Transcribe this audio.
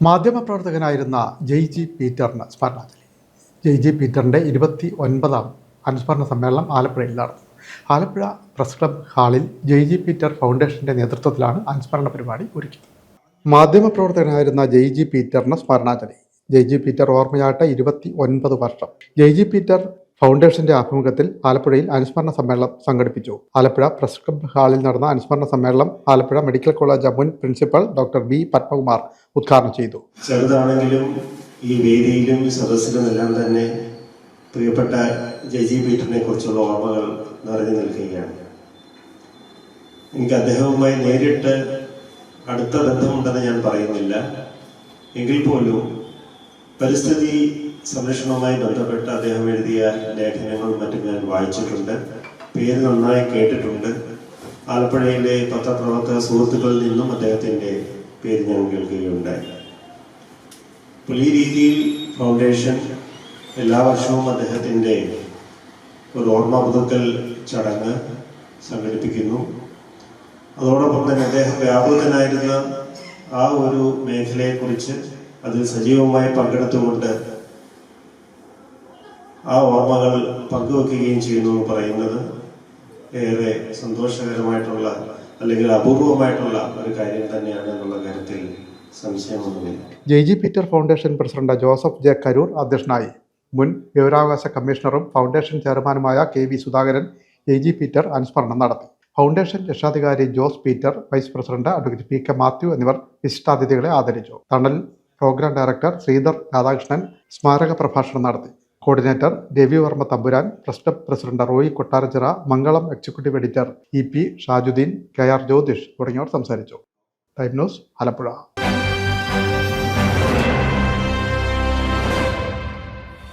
മാധ്യമപ്രവർത്തകനായിരുന്ന ജെയ്ജി പീറ്ററിന് സ്മരണാഞ്ജലി. ജെയ്ജി പീറ്ററിൻ്റെ 29ാം അനുസ്മരണ സമ്മേളനം ആലപ്പുഴയിൽ നടന്നു. ആലപ്പുഴ പ്രസ് ക്ലബ് ഹാളിൽ ജെയ്ജി പീറ്റർ ഫൗണ്ടേഷൻ്റെ നേതൃത്വത്തിലാണ് അനുസ്മരണ പരിപാടി ഒരുക്കിയത്. മാധ്യമപ്രവർത്തകനായിരുന്ന ജെയ്ജി പീറ്ററിന് സ്മരണാഞ്ജലി. ജെയ്ജി പീറ്റർ ഓർമ്മയായിട്ട് 29 വർഷം. ജെയ്ജി പീറ്റർ ഫൗണ്ടേഷന്റെ ആഭിമുഖ്യത്തിൽ ആലപ്പുഴയിൽ അനുസ്മരണ സമ്മേളനം സംഘടിപ്പിച്ചു. ആലപ്പുഴ പ്രസ് ക്ലബ് ഹാളിൽ നടന്ന അനുസ്മരണ സമ്മേളനം ആലപ്പുഴ മെഡിക്കൽ കോളേജ് മുൻ പ്രിൻസിപ്പൽ ഡോക്ടർ വി പത്മകുമാർ ഉദ്ഘാടനം ചെയ്തു. ചെറുതാണെങ്കിലും ഈ വേദിയിലും ഈ സദസ്സിലും എല്ലാം തന്നെ പ്രിയപ്പെട്ട ജെയ്ജി പീറ്ററിനെ കുറിച്ചുള്ള ഓർമ്മകൾ നിറഞ്ഞു നിൽക്കുകയാണ്. എനിക്ക് അദ്ദേഹവുമായി നേരിട്ട് അടുത്ത ബന്ധമുണ്ടെന്ന് ഞാൻ പറയുന്നില്ല. എങ്കിൽ പോലും പരിസ്ഥിതി സംരക്ഷണവുമായി ബന്ധപ്പെട്ട് അദ്ദേഹം എഴുതിയ ലേഖനങ്ങളും മറ്റും ഞാൻ വായിച്ചിട്ടുണ്ട്. പേര് നന്നായി കേട്ടിട്ടുണ്ട്. ആലപ്പുഴയിലെ പത്രപ്രവർത്തക സുഹൃത്തുക്കളിൽ നിന്നും അദ്ദേഹത്തിൻ്റെ പേര് ഞാൻ കേൾക്കുകയുണ്ടായി. അപ്പോൾ ഈ രീതിയിൽ ഫൗണ്ടേഷൻ എല്ലാ വർഷവും അദ്ദേഹത്തിൻ്റെ ഒരു ഓർമ്മ പുതുക്കൽ ചടങ്ങ് സംഘടിപ്പിക്കുന്നു. അതോടൊപ്പം തന്നെ അദ്ദേഹം വ്യാപൃതനായിരുന്ന ആ ഒരു മേഖലയെക്കുറിച്ച് അതിൽ സജീവമായി പങ്കെടുത്തുകൊണ്ട് ആ ഓർമ്മകൾ പങ്കുവെക്കുകയും ചെയ്യുന്നു എന്ന് പറയുന്നത് ഏറെ സന്തോഷകരമായിട്ടുള്ള അല്ലെങ്കിൽ അപൂർവമായിട്ടുള്ള ഒരു കാര്യം തന്നെയാണ് എന്നുള്ള കാര്യത്തിൽ സംശയമൊന്നുമില്ല. Jaiji Peter foundation president Joseph J Karoor അധ്യക്ഷനായി. മുൻ വിവരാവകാശ കമ്മീഷണറും ഫൗണ്ടേഷൻ ചെയർമാനുമായ കെ വി സുധാകരൻ ജെയ്ജി പീറ്റർ അനുസ്മരണം നടത്തി. ഫൗണ്ടേഷൻ രക്ഷാധികാരി Jose Peter, vice president advocate P K Mathew എന്നിവർ വിശിഷ്ടാതിഥികളെ ആദരിച്ചു. തണൽ പ്രോഗ്രാം ഡയറക്ടർ ശ്രീധർ രാധാകൃഷ്ണൻ സ്മാരക പ്രഭാഷണം നടത്തി. Coordinator Ravivarma Thampuran, press club president Roy Kottarachira, Mangalam executive editor E P Shajudheen, K R Jyothish തുടങ്ങിയവർ സംസാരിച്ചു. Time news, Alappuzha.